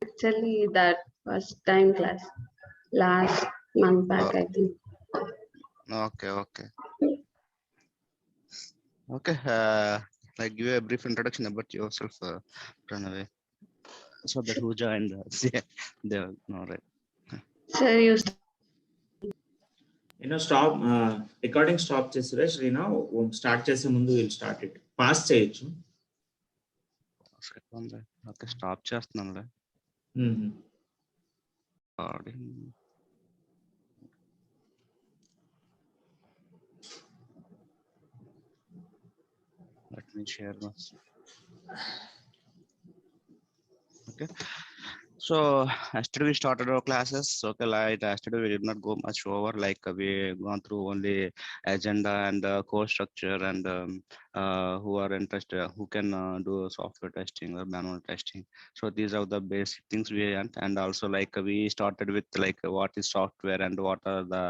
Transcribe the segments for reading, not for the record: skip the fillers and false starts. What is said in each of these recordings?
Actually, that was time class last month back, I think. Okay. Like give a brief introduction about yourself, Pranay, so that who joined, they know, right? So you stop recording stop చేసిరే శ్రీనా start చేసే ముందు will start it pass చేయొచ్చు. Okay, stop చేస్తున్నాను. Let me share this. Okay. So yesterday we started our classes. Okay, like yesterday we did not go much over. Like we gone through only agenda and core structure and who are interested, who can do software testing or manual testing. So these are the basic things we learned. And also like we started with like what is software and what are the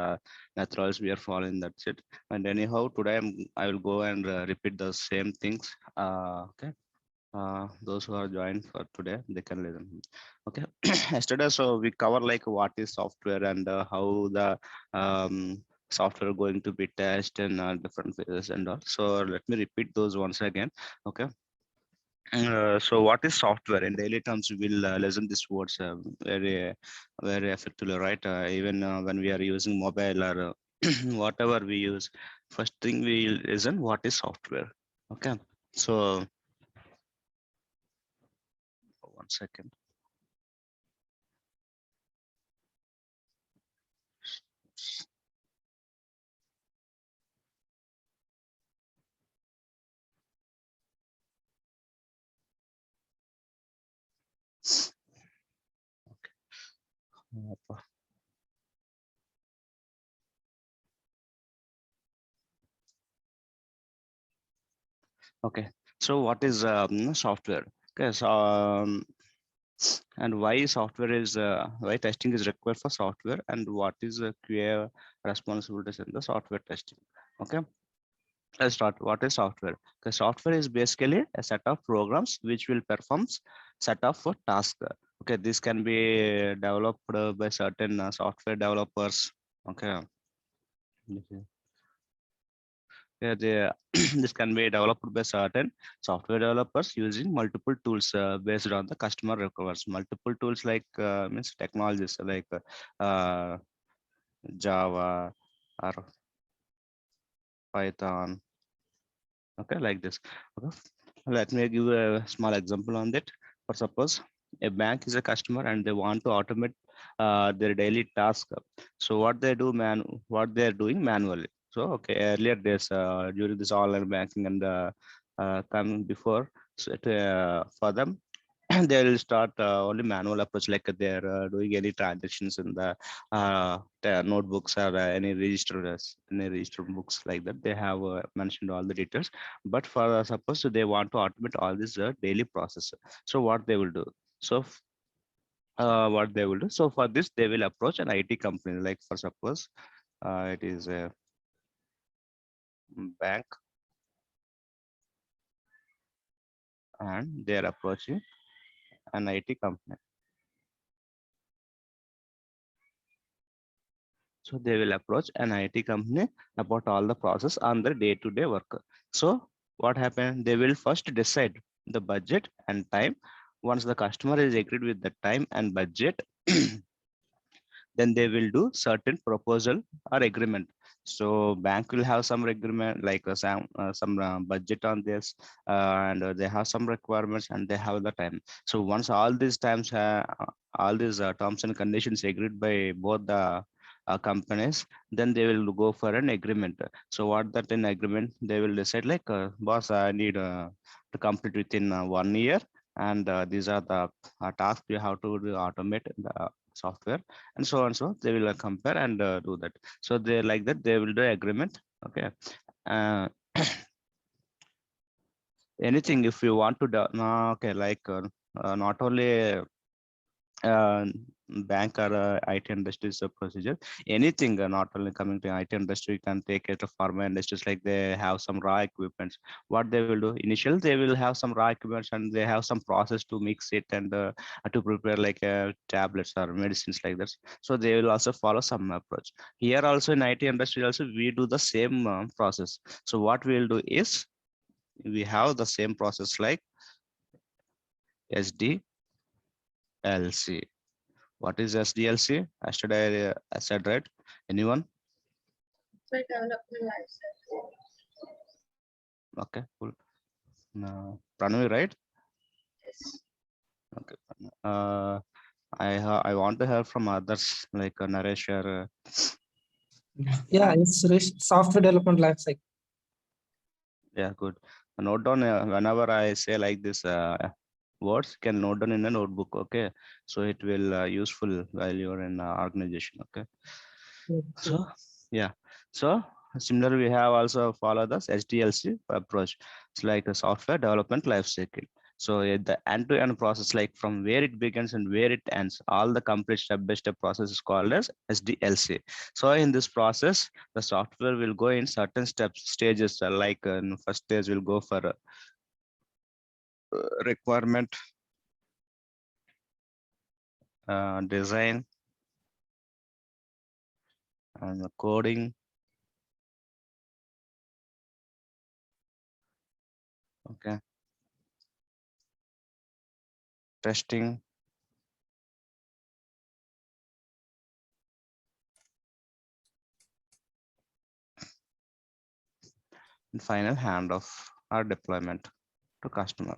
methods we are following. That's it. And anyhow, today I will go and repeat the same things. Okay. Those who are joined for today, they can listen. Okay. Yesterday, so we cover like what is software and how the software going to be tested and different phases and all. So let me repeat those once again. Okay. So what is software? In daily terms, we will listen these words very effectively, right? Even when we are using mobile or whatever we use, first thing we listen what is software. Okay. So 1 second. Okay, so what is software? Okay, so and why software is why testing is required for software, and what is QA responsibilities in the software testing? Okay, let's start. What is software? Okay, software is basically a set of programs which will perform set of tasks. Okay, this can be developed by certain software developers. Okay. Yeah, this can be developed by certain software developers using multiple tools based on the customer requirements. Multiple tools like means technologies like Java or Python. Okay, like this. Okay. Let me give a small example on that. For suppose a bank is a customer and they want to automate their daily task. So what they do, what they're doing manually. So okay, earlier days during this online banking and coming before, so for them they will start only manual approach, like they're doing any transactions in the notebooks or any register books like that. They have mentioned all the details. But for suppose they want to automate all this daily process. So what they will do? So what they will do? So for this, they will approach an IT company. Like for suppose it is a bank, and they are approaching an IT company. So they will approach an IT company about all the process on their day-to-day work. So what happened? They will first decide the budget and time. Once the customer is agreed with the time and budget, then they will do certain proposal or agreement. So bank will have some agreement like some budget on this, and they have some requirements and they have the time. So once all these terms and conditions agreed by both the companies, then they will go for an agreement. So what that in agreement, they will decide like, boss, I need to complete within 1 year, and these are the tasks you have to automate in the software, and so on. So they will compare and do that. So they like that, they will do agreement. Okay. uh, Anything if you want to do, no, okay, like not only uh, bank or IT industry is a procedure. Anything, not only coming to IT industry, you can take it to pharma industries, like they have some raw equipments. What they will do initially, they will have some raw equipments and they have some process to mix it and to prepare like tablets or medicines like that. So they will also follow some approach. Here also in IT industry also we do the same process. So what we will do is we have the same process like SDLC. What is SDLC? Yesterday I said, right? Anyone? Software development life cycle. Okay, cool. Pranavi, right? Yes. Okay. I want to hear from others like Naresh or Yeah, it's software development life cycle. yeah, good. Note down whenever I say like this words, you can note down in a notebook. Okay, so it will useful while you're in organization. Okay. So yeah, so similarly we have also follow this SDLC approach. It's like a software development life cycle. So the end-to-end process, like from where it begins and where it ends, all the complete step-by-step process is called as SDLC. So in this process, the software will go in certain steps, stages. Like in first stage, will go for requirement, design, and coding. Okay, testing, and final handoff or deployment to customer.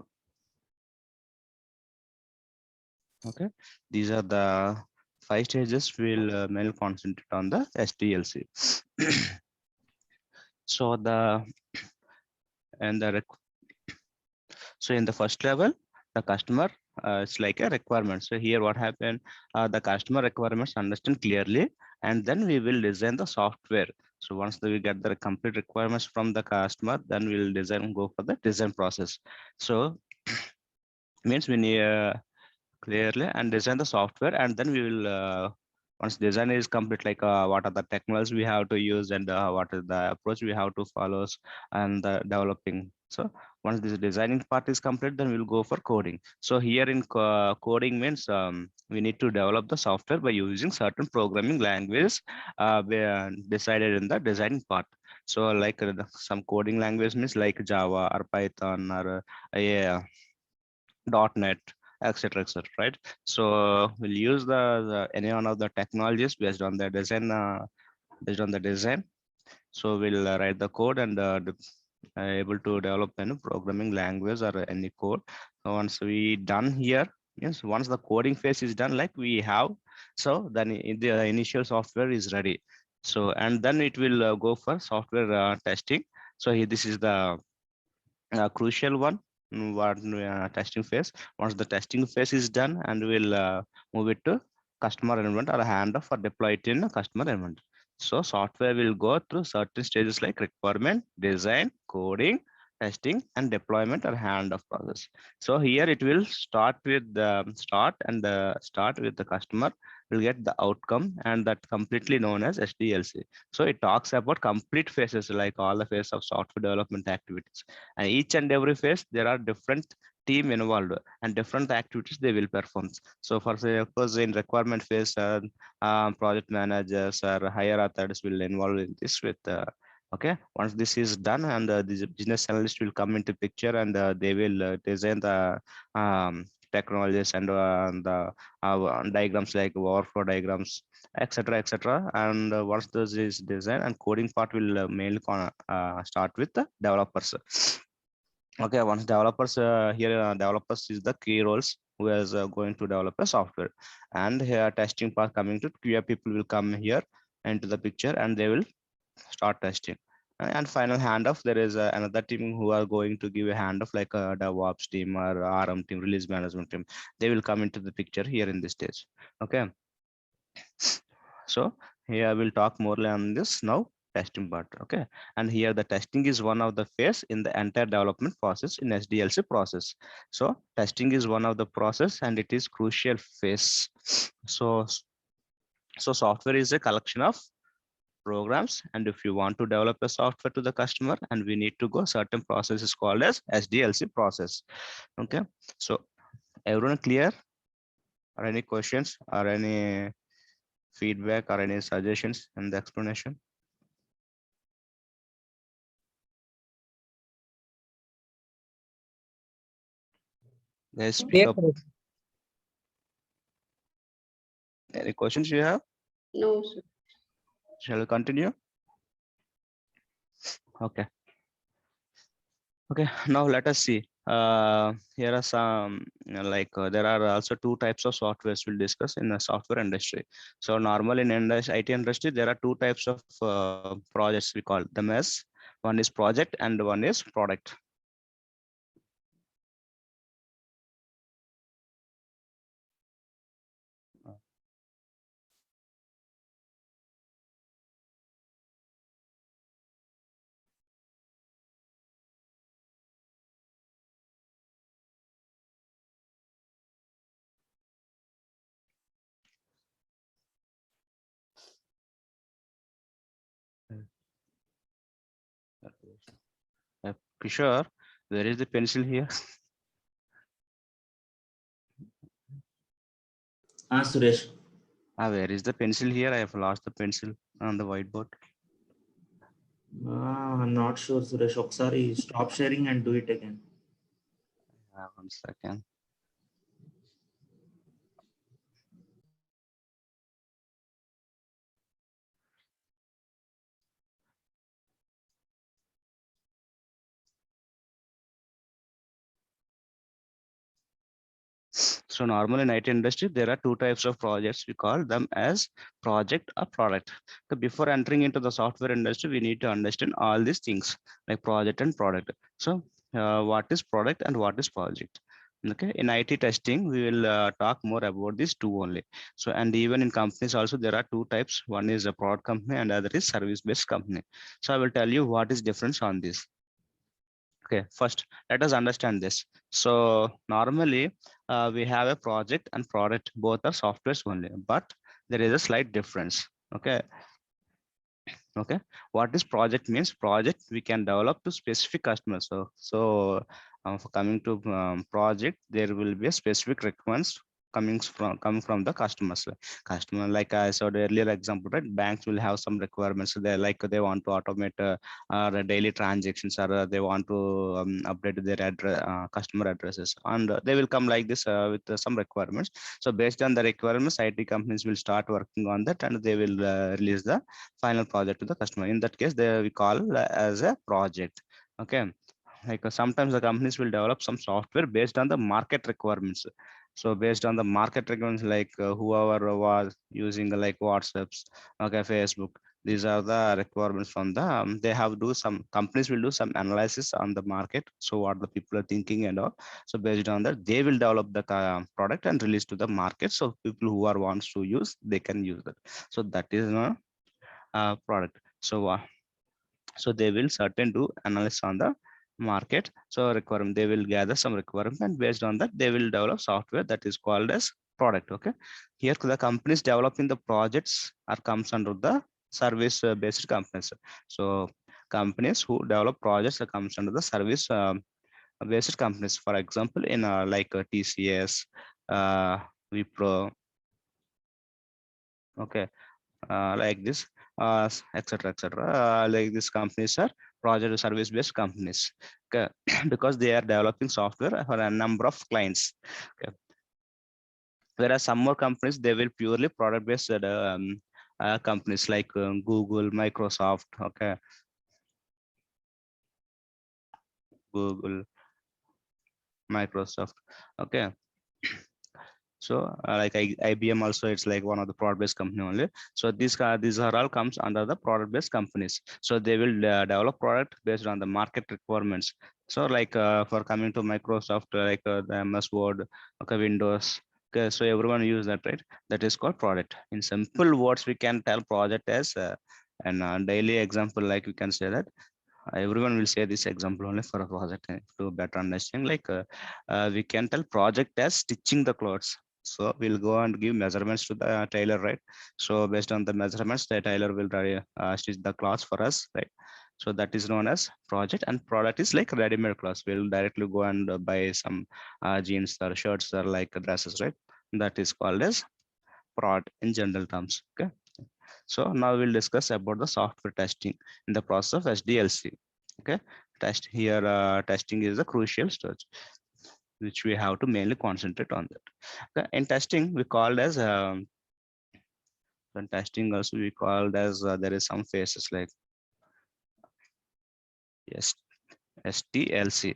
Okay, these are the 5 stages. We'll mainly concentrate on the SDLC. So so in the first level, the customer, it's like a requirement. So here what happened, the customer requirements understand clearly, and then we will design the software. So once we get the complete requirements from the customer, then we'll design, go for the design process. So means we need clearly and design the software, and then we will once design is complete, like what are the technologies we have to use and what is the approach we have to follow and the developing. So once this designing part is complete, then we'll go for coding. So here in coding means we need to develop the software by using certain programming languages decided in the designing part. So like some coding language means like Java or Python or yeah, .NET, etc., etc., right? So we'll use the any one of the technologies based on the design, based on the design. So we'll write the code and able to develop any programming language or any code. So once we done here, yes, once the coding phase is done, like we have, so then the initial software is ready. So and then it will go for software testing. So here, this is the crucial one, what testing phase. Once the testing phase is done, and we'll move it to customer environment or handoff or deploy it in a customer environment. So software will go through certain stages like requirement, design, coding, testing, and deployment or handoff process. So here it will start with the start with the customer will get the outcome, and that completely known as SDLC. So it talks about complete phases, like all the phases of software development activities, and each and every phase there are different team involved and different activities they will perform. So for example, in requirement phase, project managers or higher authorities will involve in this with okay. Once this is done, and the business analyst will come into picture, and they will design the technologies and the diagrams like overflow diagrams, etc., etc. And once this is designed, and coding part will mainly start with the developers. Okay, once developers here, developers is the key roles who is going to develop a software, and here testing part coming to QA people will come here into the picture, and they will start testing. And final handoff, there is another team who are going to give a handoff, like a DevOps team or RM team, release management team. They will come into the picture here in this stage. Okay, so here I will talk more on this now. testing part. Okay, and here the testing is one of the phase in the entire development process in SDLC process. So testing is one of the process and it is crucial phase. So software is a collection of programs, and if you want to develop a software to the customer, and we need to go certain process is called as SDLC process. Okay, so everyone clear, or any questions or any feedback or any suggestions in the explanation? Let's pick Clear, up. Suresh. Any questions you have? No, sir. Shall we continue? Okay. Okay, now let us see. Here are some there are also two types of softwares we'll discuss in the software industry. So normal in IT industry, there are two types of projects. We call them as one is project and one is product. Kishore, where is the pencil here? Suresh. Where is the pencil here? I have lost the pencil on the whiteboard. I'm not sure, Suresh. Oksari, stop sharing and do it again. 1 second. So normally in IT industry, there are two types of projects. We call them as project or product. So before entering into the software industry, we need to understand all these things like project and product. So what is product and what is project? Okay, in IT testing, we will talk more about these two only. So, and even in companies also, there are two types. One is a product company and other is service-based company. So I will tell you what is difference on this. Okay, first let us understand this. So normally we have a project and product, both are softwares only, but there is a slight difference. Okay, what this project means? Project we can develop to specific customers. For coming to project, there will be a specific requirements coming from the customers. Customer, like I saw the earlier example, right? Banks will have some requirements. They like they want to automate daily transactions, or they want to update their address, customer addresses, and they will come like this with some requirements. So based on the requirements, IT companies will start working on that, and they will release the final project to the customer. In that case, we call as a project. Okay, like sometimes the companies will develop some software based on the market requirements. So based on the market requirements, like whoever was using like WhatsApps, okay, Facebook, these are the requirements from the they have do some companies will do some analysis on the market, so what the people are thinking and all. So based on that, they will develop the product and release to the market, so people who are wants to use, they can use that. So that is product. So they will certain do analysis on the market. So requirement, they will gather some requirement, and based on that, they will develop software that is called as product. Okay, here the companies developing the projects are comes under the service based companies. So companies who develop projects are comes under the service based companies. For example, in like TCS, Wipro, okay, like this, etc., etc. Like these companies are project or service based companies. Okay. Because they are developing software for a number of clients. Okay. Whereas some more companies, they will purely product based companies like Google, Microsoft. Okay, Google, Microsoft. Okay. So like IBM also, it's like one of the product based company only. So these are all comes under the product based companies. So they will develop product based on the market requirements. So like for coming to Microsoft, like the MS Word, okay, Windows. Okay, so everyone use that, right? That is called product. In simple words, we can tell project as And daily example, like we can say that everyone will say this example only for a project to better understand. Like we can tell project as stitching the clothes. So we'll go and give measurements to the tailor, right? So based on the measurements, the tailor will stitch the clothes for us, right? So that is known as project, and product is like ready-made clothes. We'll directly go and buy some jeans or shirts or like dresses, right? That is called as prod in general terms. Okay. So now we'll discuss about the software testing in the process of SDLC. Okay. Testing is a crucial stage which we have to mainly concentrate on that. Okay. In testing, we called as in testing also we called as there is some phases like yes, STLC.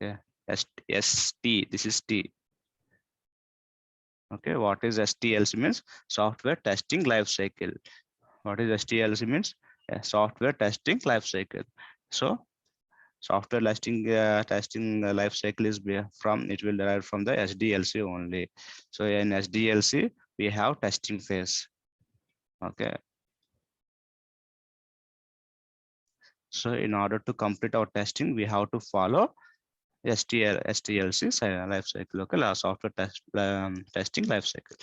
Yeah, ST. This is T. Okay, what is STLC means? Software testing life cycle. What is STLC means? Software testing life cycle. So software testing life cycle is from, it will derive from the SDLC only. So in SDLC we have testing phase. Okay. So in order to complete our testing, we have to follow STLC life cycle. Okay, software testing life cycle.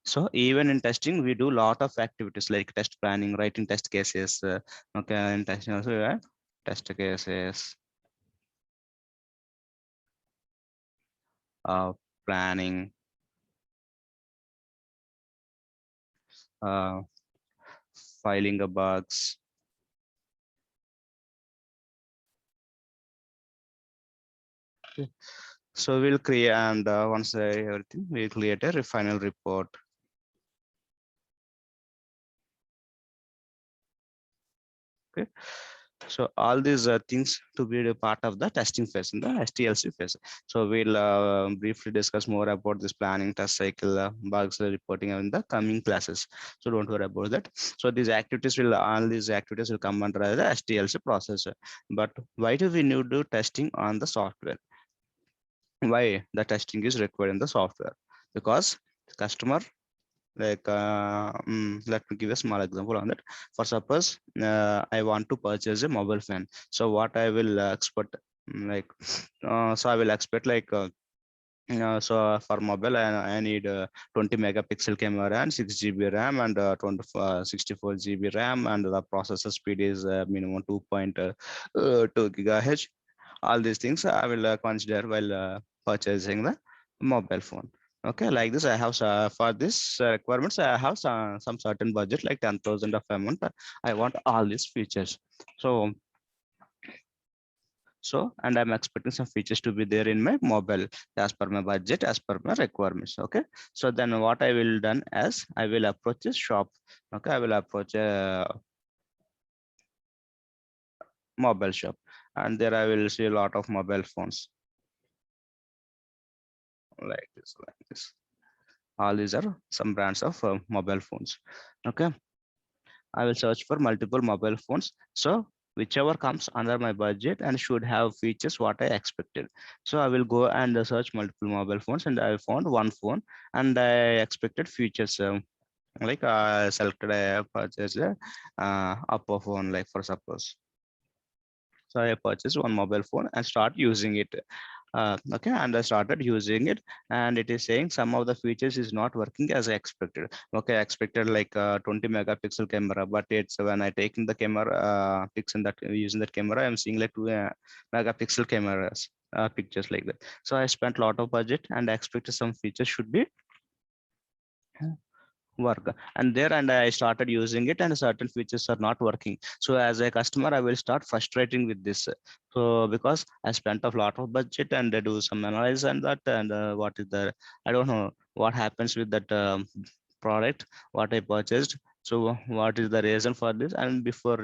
So even in testing, we do a lot of activities like test planning, writing test cases. Okay, in testing also, test cases, planning, filing the bugs. Okay. So we'll create, and once everything, we'll create a final report. Okay. So all these things to be a part of the testing phase in the STLC phase. So we'll briefly discuss more about this planning, test cycle, bugs reporting in the coming classes. So don't worry about that. So all these activities will come under the STLC process. But why do we need to do testing on the software? Why the testing is required in the software? Because the customer, like let me give a small example on that. For suppose I want to purchase a mobile phone. So what I will expect, so I will expect like so for mobile I need 20 megapixel camera and 6 GB RAM and 64 GB RAM, and the processor speed is minimum 2.2 gigahertz. All these things I will consider while purchasing the mobile phone. Okay, like this I have for this requirements I have some certain budget like 10,000 of amount. I want all these features. So and I'm expecting some features to be there in my mobile as per my budget, as per my requirements. Okay, so then what I will done as I will approach a shop. Okay, I will approach a mobile shop, and there I will see a lot of mobile phones like this. All these are some brands of mobile phones. Okay, I will search for multiple mobile phones. So whichever comes under my budget and should have features what I expected. So I will go and search multiple mobile phones, and I found one phone and I expected features. Like I selected, I purchased a Oppo phone, like for suppose. So I purchased one mobile phone and start using it. Okay, and I started using it, and it is saying some of the features is not working as I expected. Okay, I expected like 20 megapixel camera, but it's when I taking the camera pics in that using that camera, I'm seeing like 2 megapixel cameras pictures like that. So I spent a lot of budget and I expected some features should be work, and I started using it and certain features are not working. So as a customer I will start frustrating with this. So because I spent a lot of budget and I do some analysis and that, and what is the, I don't know what happens with that product what I purchased. So what is the reason for this? And before,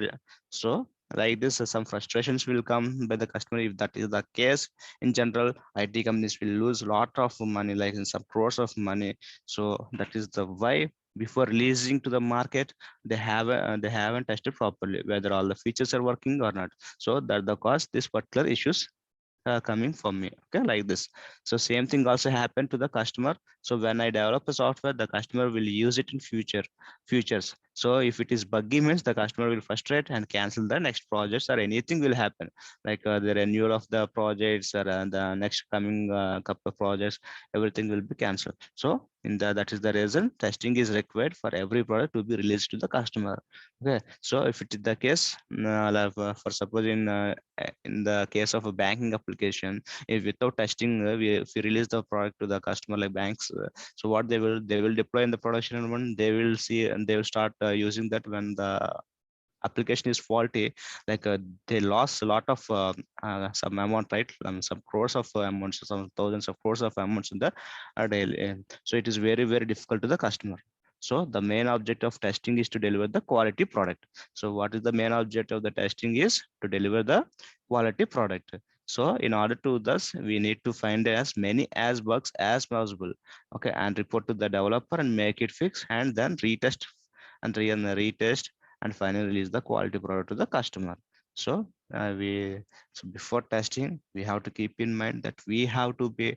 so like this some frustrations will come by the customer if that is the case. In general, IT companies will lose a lot of money, like in some crores of money. So that is the why before releasing to the market they haven't tested properly whether all the features are working or not. So that the cause this particular issues coming from me. Okay, like this. So same thing also happened to the customer. So when I develop a software, the customer will use it in futures. So if it is buggy means the customer will frustrate and cancel the next projects or anything will happen, like the renewal of the projects or the next coming couple of projects, everything will be cancelled. So that is the reason testing is required for every product to be released to the customer. Okay, so if it is the case, for suppose in the case of a banking application, if without testing if we release the product to the customer like banks, so what they will deploy in the production environment, they will see and they will start using that when the application is faulty, like they lost a lot of some amount, right? Some crores of amounts, some thousands of crores of amounts in the daily. So it is very, very difficult to the customer. So the main object of testing is to deliver the quality product. So what is the main object of the testing is to deliver the quality product. So in order to thus, we need to find as many as bugs as possible. Okay, and report to the developer and make it fix and then retest and retest and finally release the quality product to the customer. So so before testing, we have to keep in mind that we have to be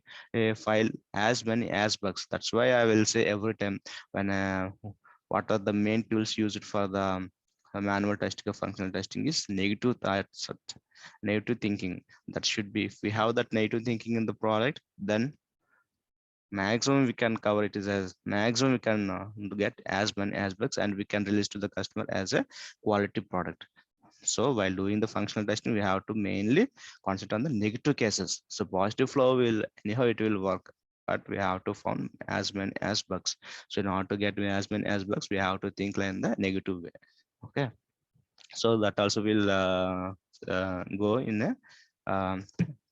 file as many as bugs. That's why I will say every time when what are the main tools used for the manual testing or functional testing is negative thoughts, negative thinking. That should be, if we have that negative thinking in the product, then maximum we can cover it is as maximum we can get as many as bugs and we can release to the customer as a quality product. So while doing the functional testing, we have to mainly concentrate on the negative cases. So positive flow will anyhow it will work, but we have to find as many as bugs. So in order to get as many as bugs, we have to think like in the negative way. Okay, so that also will go in a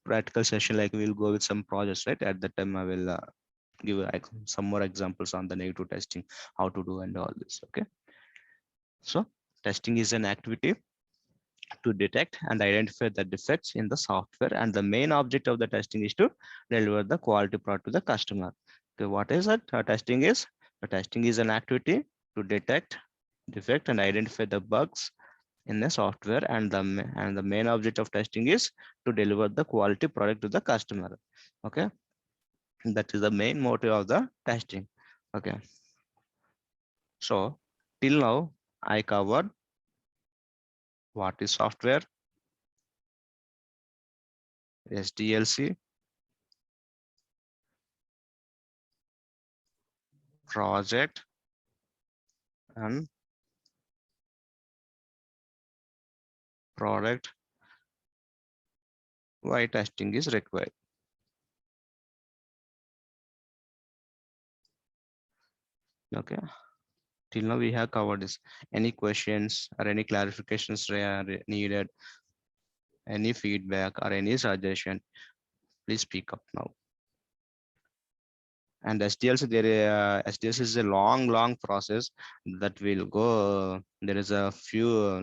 practical session, like we'll go with some projects, right? At that time I will give some more examples on the negative testing, how to do and all this. Okay, so testing is an activity to detect and identify the defects in the software, and the main object of the testing is to deliver the quality product to the customer. Okay, what is it? Testing is, the testing is an activity to detect defect and identify the bugs in the software, and the main object of testing is to deliver the quality product to the customer. Okay, that is the main motive of the testing. Okay, so till now I covered what is software, SDLC, project, and product, why testing is required. Okay, till now we have covered this. Any questions or any clarifications are needed, any feedback or any suggestion, please speak up now. And SDLC, SDLC is a long process that will go. There is a few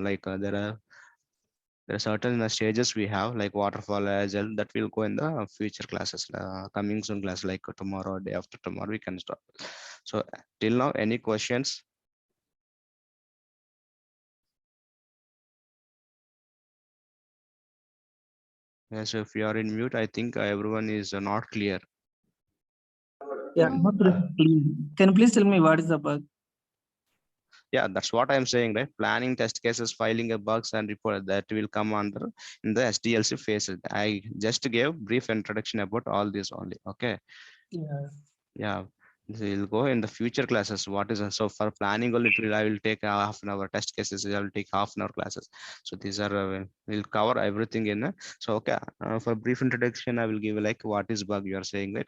there are certain stages we have, like waterfall, agile, that will go in the future classes, coming soon class, like tomorrow, day after tomorrow we can start. So till now, any questions? Yes, if you are in mute, I think everyone is not clear. Yeah, not really clear. Can you please tell me what is the bug? Yeah, that's what I'm saying, right? Planning test cases, filing a bugs and report, that will come under in the SDLC phases. I just gave brief introduction about all this only. Okay. Yeah. Yeah, we'll go in the future classes. What is so for planning only? I will take half an hour. Test cases I will take half an hour classes. So these are we'll cover everything in. So okay, for brief introduction, I will give like what is bug you are saying, right?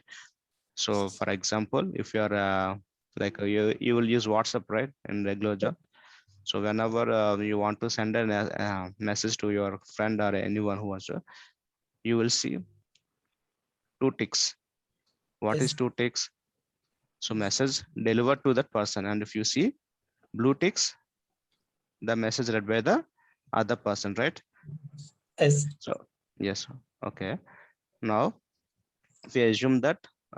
So for example, if you are you will use WhatsApp, right, in regular job. So whenever you want to send a message to your friend or anyone who wants to, you will see two ticks. What is Yes. two ticks? So message delivered to that person, and if you see blue ticks, the message read by the other person, right? Yes. So yes, okay. Now if we assume that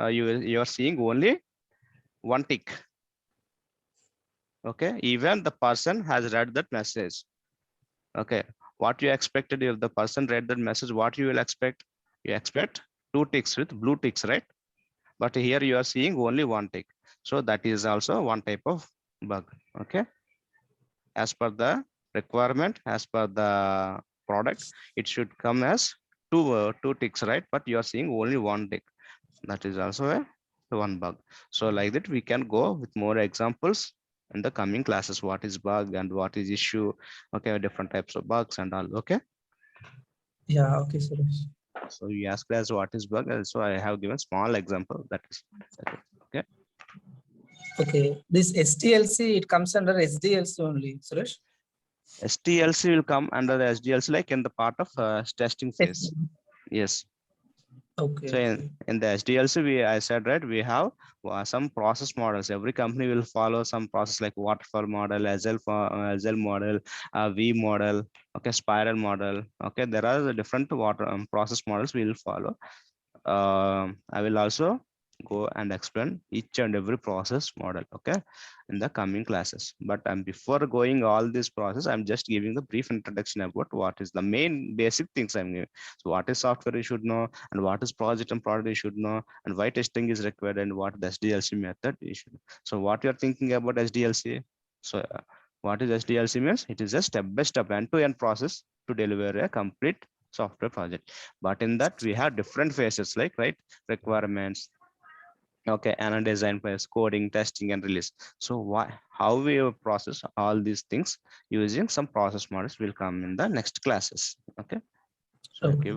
you are seeing only one tick, okay, even the person has read that message. Okay, what you expected if the person read that message, what you will expect? You expect two ticks with blue ticks, right? But here you are seeing only one tick. So that is also one type of bug. Okay. as per the requirement, as per the product, it should come as two ticks, right? But you are seeing only one tick. That is also a one bug. So like that, we can go with more examples in the coming classes. What is bug and what is issue? Okay, different types of bugs and all. Okay. Yeah, okay, Suresh. So you asked as what is bug, and so I have given small example. That is okay. Okay, this STLC, it comes under SDLC only, Suresh. STLC will come under the SDLC, like in the part of testing phase. Yes. Okay. So in the SDLC, I said, right, we have some process models. Every company will follow some process like waterfall model, Agile model, V model, okay, spiral model. Okay, there are the different process models we will follow. I will also go and explain each and every process model, okay, in the coming classes. But before going all this process, I'm just giving the brief introduction about what is the main basic things I'm giving. So what is software you should know, and what is project and product you should know, and why testing is required, and what the SDLC method you should. So what you're thinking about SDLC? So what is SDLC means? It is a step-by-step end-to-end process to deliver a complete software project. But in that we have different phases, like, right, requirements, okay, and design phase, coding, testing, and release. So how we process all these things using some process models will come in the next classes. Okay. So Okay.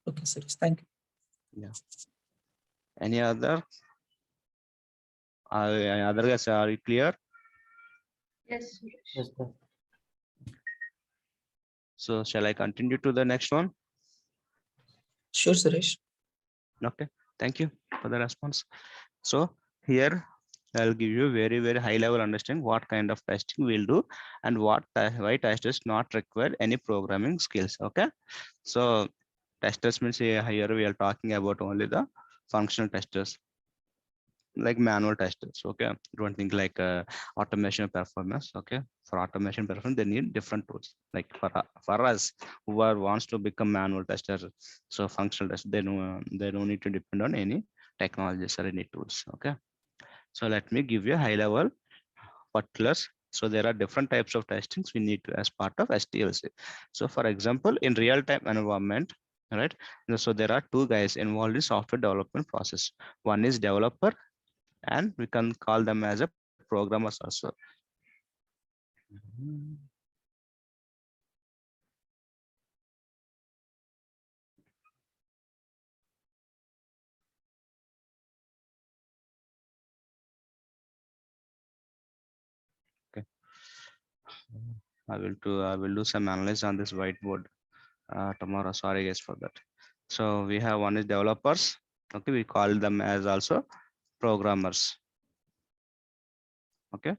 Okay, Suresh, thank you. Yeah. Any other guys, are you clear? Yes, Suresh. Yes, sir. So shall I continue to the next one? Sure, Suresh. Okay, thank you for the response. So here I'll give you very, very high level understanding what kind of testing we'll do and why testers not require any programming skills. Okay, so testers means here we are talking about only the functional testers, like manual testers. Okay, don't think like automation performance. Okay, for automation performance they need different tools. Like for us who wants to become manual tester, so functional test, they don't need to depend on any technologies or any tools. Okay, so let me give you a high level particulars. So there are different types of testings we need to as part of STLC. So for example, in real time environment, right? So there are two guys involved in software development process. One is developer, and we can call them as a programmers also. Okay, I will do some analysis on this whiteboard tomorrow. Sorry guys for that. So we have one is developers. Okay, we call them as also programmers. Okay,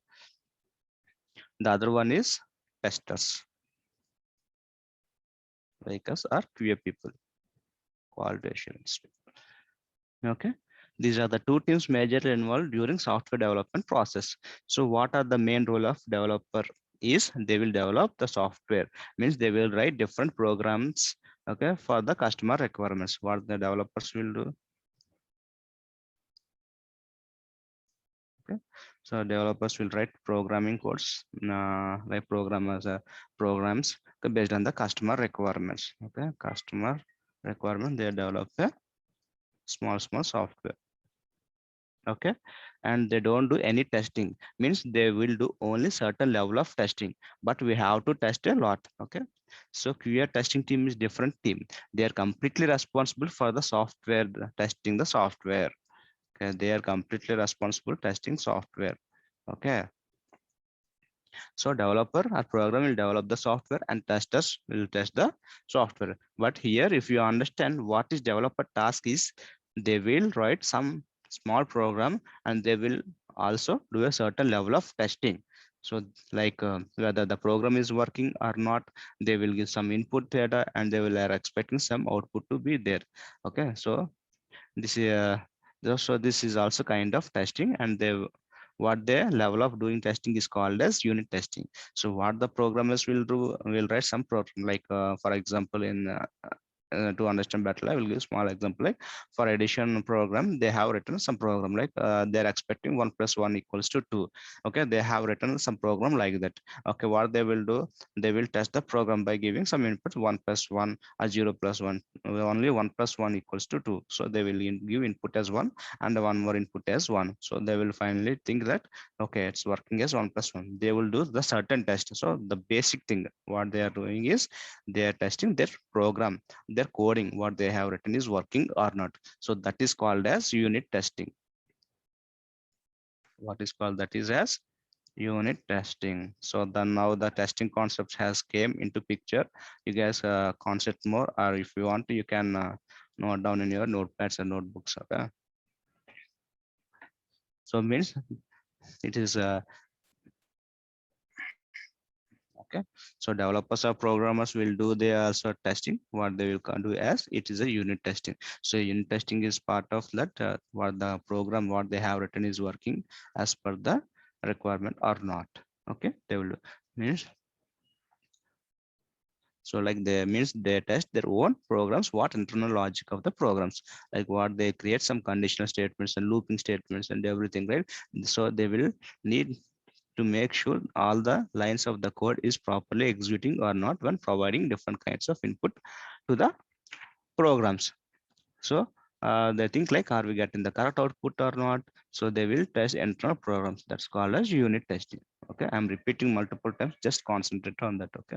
the other one is testers, like us are QA people, quality assurance. Okay, these are the two teams majorly involved during software development process. So what are the main role of developer is they will develop the software, means they will write different programs, okay, for the customer requirements. What the developers will do. Okay, so developers will write programming codes, like programs based on the customer requirements. Okay, customer requirement, they develop a small software. Okay, and they don't do any testing, means they will do only certain level of testing, but we have to test a lot. Okay, so QA testing team is different team. They are completely responsible for the software, testing the software. Okay, they are completely responsible testing software. Okay, so developer or program will develop the software and testers will test the software. But here, if you understand what is developer task is, they will write some small program and they will also do a certain level of testing. So like whether the program is working or not, they will give some input data and they will are expecting some output to be there. Okay, so this is this is also kind of testing, and they what their level of doing testing is called as unit testing. So what the programmers will do, will write some program like for example in to understand better, I will give small example. Like for addition program, they have written some program like they're expecting 1 + 1 = 2. Okay, they have written some program like that. Okay, what they will do, they will test the program by giving some input 1 + 1 or 0 + 1. Only 1 + 1 = 2. So they will give input as 1 and one more input as 1. So they will finally think that okay, it's working as 1 + 1. They will do the certain test. So the basic thing what they are doing is they are testing their program, their coding, what they have written is working or not. So that is called as unit testing. What is called that is as unit testing. So then now the testing concepts has came into picture. You guys concept more, or if you want to, you can note down in your notepads and notebooks. Okay. So means it is okay. So developers or programmers will do their testing. What they will do as it is a unit testing. So unit testing is part of that what the program what they have written is working as per the requirement or not. Okay, they will do. Means so like they means they test their own programs, what internal logic of the programs, like what they create some conditional statements and looping statements and everything, right? So they will need to make sure all the lines of the code is properly executing or not when providing different kinds of input to the programs. So they think like, are we getting the correct output or not? So they will test internal programs. That's called as unit testing. Okay, I'm repeating multiple times, just concentrate on that. Okay,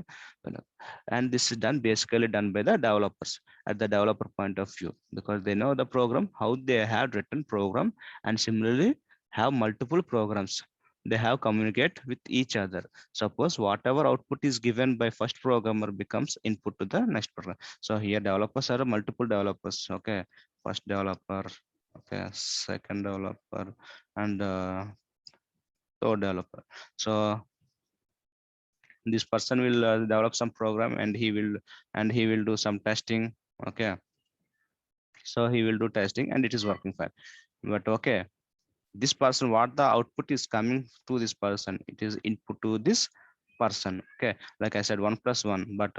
and this is done basically done by the developers at the developer point of view, because they know the program, how they have written program, and similarly have multiple programs. They have communicate with each other. Suppose whatever output is given by first programmer becomes input to the next program. So here developers are multiple developers. Okay, first developer, okay, second developer, and third developer. So this person will develop some program, and he will do some testing. Okay, so he will do testing and it is working fine. But okay, this person, what the output is coming to this person, it is input to this person. Okay, like I said 1 + 1, but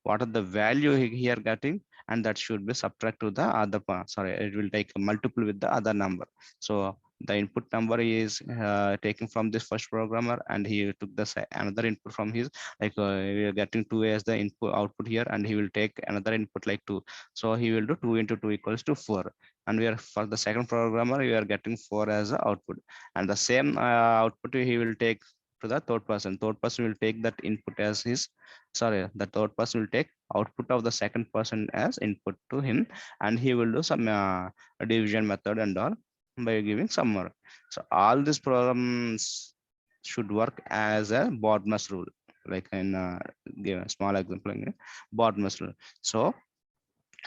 what are the value here getting, and that should be subtract to the other part. Sorry, it will take a multiple with the other number. So the input number is taken from this first programmer, and he took the another input from his, like we are getting 2 as the input output here, and he will take another input like 2. So he will do 2 × 2 = 4, and we are for the second programmer we are getting 4 as the output, and the same output he will take to the third person. Third person will take that input as his, sorry, the third person will take output of the second person as input to him, and he will do some division method and all by giving some more. So all these programs should work as a BODMAS rule, like in give a small example in BODMAS rule. So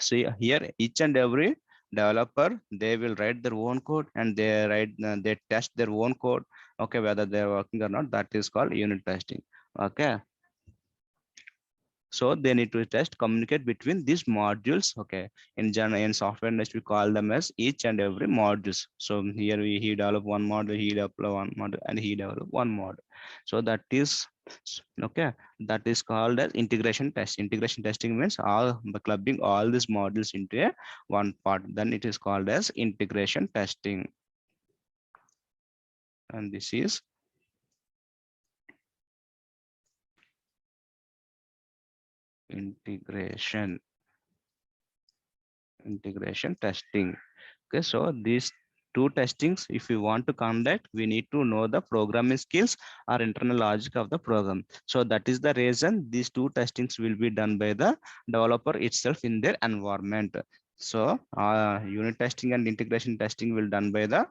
see here, each and every developer, they will write their own code, and they test their own code. Okay, whether they're working or not, that is called unit testing. Okay, so they need to test, communicate between these modules. Okay, in software industry, we call them as each and every modules. So here he develop one module, he develop one module, and he develop one module. So that is okay, that is called as integration test. Integration testing means all by clubbing all these modules into a one part, then it is called as integration testing. And this is integration testing. Okay, so these two testings, if we want to conduct, we need to know the programming skills or internal logic of the program. So that is the reason these two testings will be done by the developer itself in their environment. So unit testing and integration testing will done by the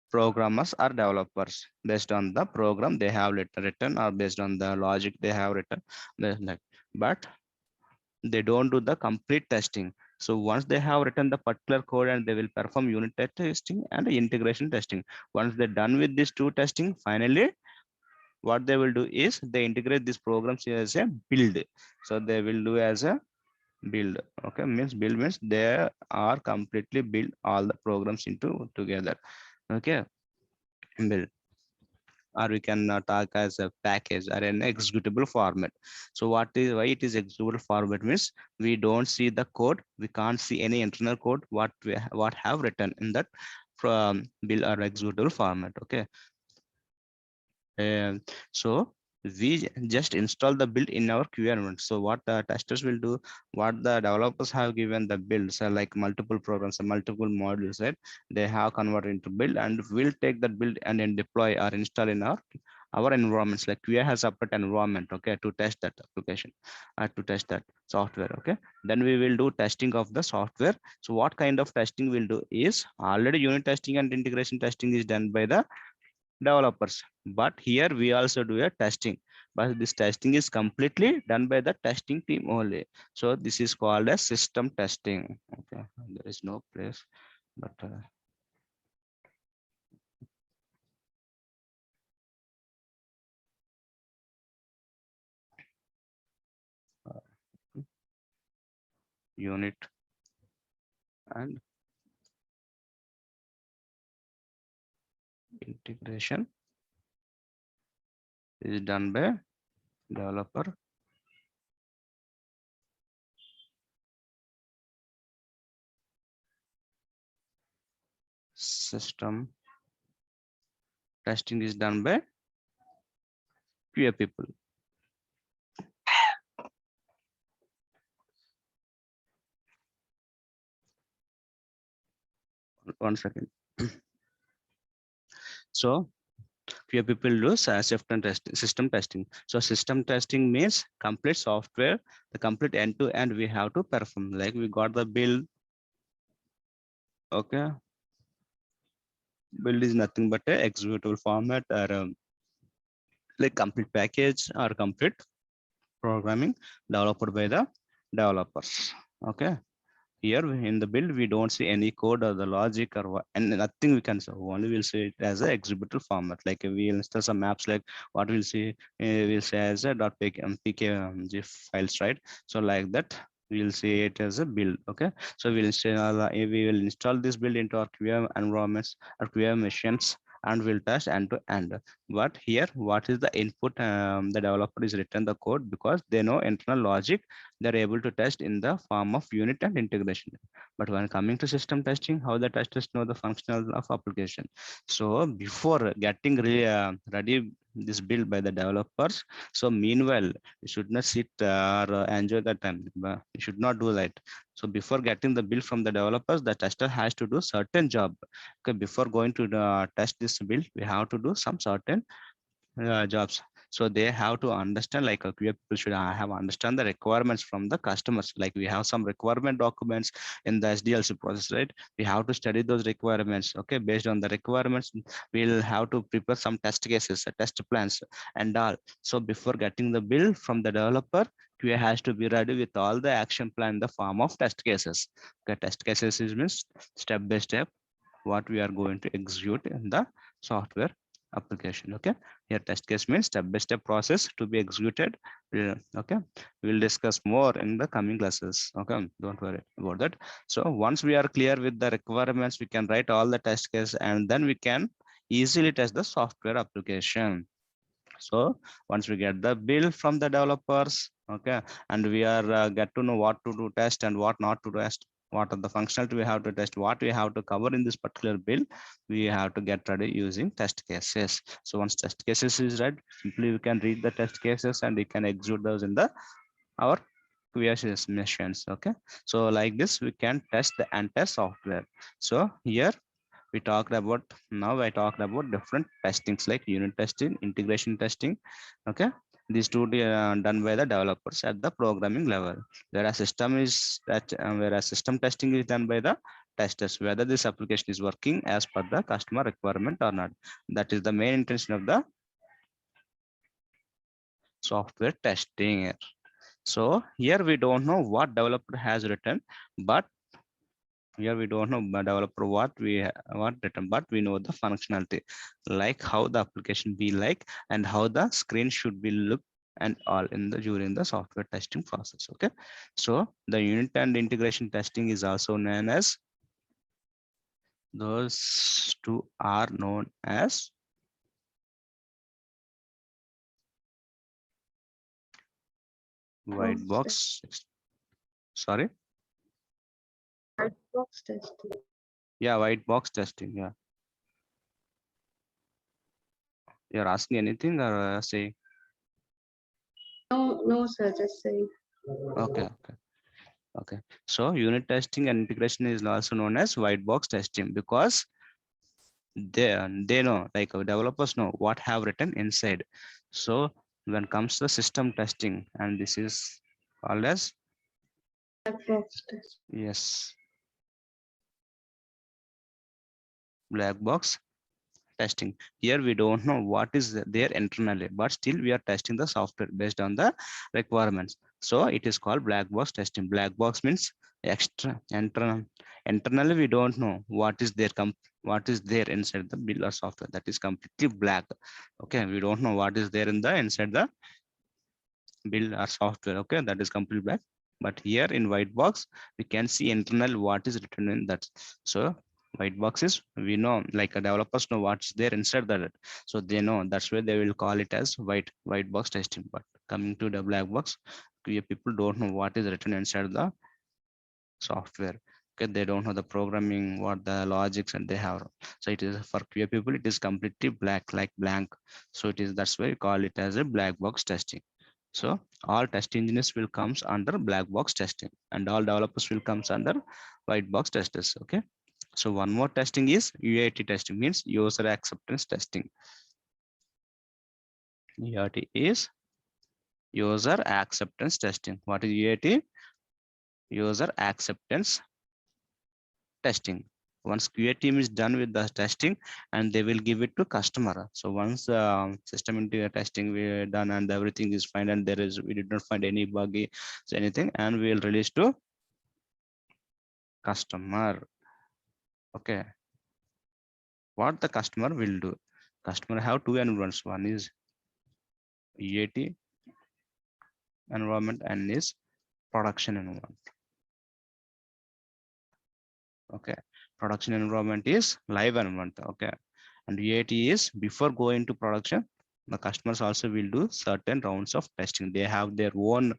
programmers or developers based on the program they have written, or based on the logic they have written. But they don't do the complete testing. So once they have written the particular code, and they will perform unit testing and integration testing. Once they're done with these two testing, finally what they will do is they integrate these programs as a build. So they will do as a build. Okay, means build means they are completely build all the programs into together. Okay, build. or we can talk as a package or an executable format. So why it is executable format means we don't see the code, we can't see any internal code what have written in that from build or executable format. Okay, and so we just install the build in our QA environment. So what the testers will do, what the developers have given the builds are like multiple programs and multiple modules, right? They have converted into build, and we'll take that build and then deploy or install in our environments. Like QA has separate environment, okay, to test that application, to test that software. Okay, then we will do testing of the software. So what kind of testing we'll do is already unit testing and integration testing is done by the developers, but here we also do a testing, but this testing is completely done by the testing team only. So this is called as system testing. Okay, there is no place, but unit and integration is done by developer. System testing is done by QA people. One second. So QA people do system testing. So system testing means complete software, the complete end to end we have to perform. Like we got the build. Okay, build is nothing but a executable format or like complete package or complete programming developed by the developers. Okay, here in the build we don't see any code or the logic or and nothing we can say, only we'll see it as a executable format. Like we'll install some maps, like what we'll see, we'll say as a .pkg files, right? So like that we'll see it as a build. Okay, so we will install this build into our QA environments or QA machines, and we'll test end to end. But here what is the input, the developer is written the code because they know internal logic, they're able to test in the form of unit and integration. But when coming to system testing, how the testers know the functional of application. So before getting ready this build by the developers, so meanwhile you should not sit or enjoy the time, but you should not do that. So before getting the build from the developers, the tester has to do certain job. Okay, before going to test this build, we have to do some certain jobs. So they have to understand, like a QA people should have understand the requirements from the customers. Like we have some requirement documents in the SDLC process, right? We have to study those requirements. Okay, based on the requirements, we'll have to prepare some test cases, test plans and all. So before getting the build from the developer, QA has to be ready with all the action plan in the form of test cases. Okay, test cases is means step by step what we are going to execute in the software application. Okay, here test case means step by step process to be executed. Okay, we'll discuss more in the coming classes. Okay, don't worry about that. So once we are clear with the requirements, we can write all the test case, and then we can easily test the software application. So once we get the bill from the developers, okay, and we are get to know what to do test and what not to test, what are the functionality we have to test, what we have to cover in this particular bill, we have to get ready using test cases. So once test cases is read, simply we can read the test cases and we can execute those in the our QA missions. Okay, so like this we can test the entire software. So here we talked about, now I talked about different testings like unit testing, integration testing. Okay, these two done by the developers at the programming level, whereas system testing is done by the testers, whether this application is working as per the customer requirement or not. That is the main intention of the software testing. So here we don't know what developer has written, but here we don't know developer what written, but we know the functionality, like how the application be like and how the screen should be look and all in the during the software testing process. Okay, so the unit and integration testing is also known as, those two are known as White box. Sorry. White box testing. Yeah, white box testing. Yeah. You're asking anything or saying? No, sir, just saying. Okay. Okay. So unit testing and integration is also known as white box testing because they know, like our developers know what have written inside. So when comes to system testing, and this is called as, Black box test. yes, black box testing. Here we don't know what is there internally, but still we are testing the software based on the requirements. So it is called black box testing. Black box means extra internally we don't know what is there, what is there inside the build or software. That is completely black. Okay, we don't know what is there in the inside the build or software. Okay, that is completely black. But here in white box we can see internal what is written in that. So white boxes, we know, like developers know what's there inside that, so they know, that's why they will call it as white box testing. But coming to the black box, people don't know what is written inside the software. Okay, they don't know the programming, what the logics and they have. So it is for QA people, it is completely black, like blank. So it is, that's why we call it as a black box testing. So all test engineers will comes under black box testing, and all developers will comes under white box testers. Okay. So one more testing is UAT testing, means user acceptance testing. UAT is user acceptance testing. What is UAT? User acceptance testing. Once QA team is done with the testing, and they will give it to customer. So once system into testing we done and everything is fine, and we did not find any buggy, so anything, and we will release to customer. Okay, what the customer will do? Customer have two environments. One is UAT environment and is production environment. Okay, production environment is live environment. Okay, and UAT is before going to production, the customers also will do certain rounds of testing. They have their own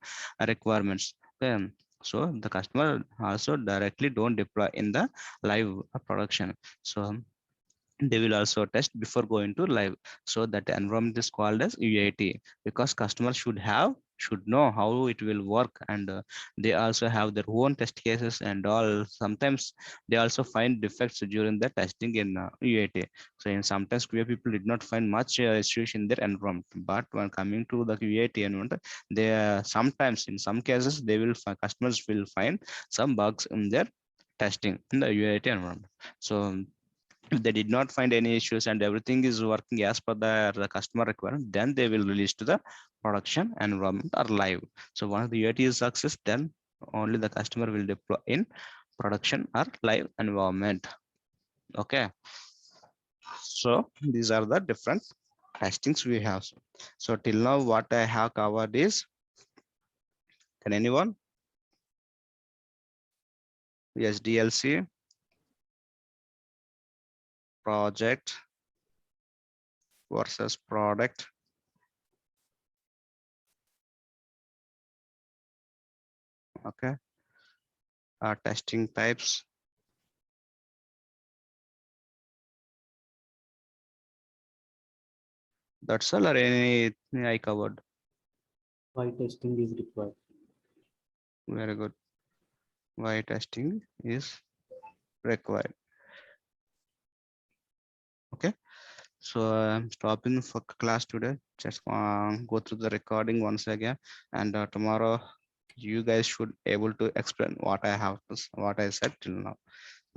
requirements. Okay, so the customer also directly don't deploy in the live production. So they will also test before going to live. So that environment is called as UAT, because customers should know how it will work, and they also have their own test cases and all. Sometimes they also find defects during the testing in UAT. So in sometimes QA people did not find much issues in their environment, but when coming to the UAT environment, they sometimes in some cases they will customers will find some bugs in their testing in the UAT environment. So if they did not find any issues and everything is working as per the customer requirement, then they will release to the production environment or live. So once the UAT is success, then only the customer will deploy in production or live environment. Okay, so these are the different testings we have. So till now what I have covered is, can anyone? Yes, DLC, project versus product. Okay, testing types. That's all, or anything I covered? Why testing is required? Very good. Why testing is required. Okay, so I'm stopping for class today. Just go through the recording once again, and tomorrow you guys should able to explain what I said till now.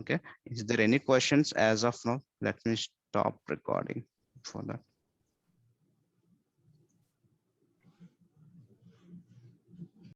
Okay, is there any questions as of now? Let me stop recording for that.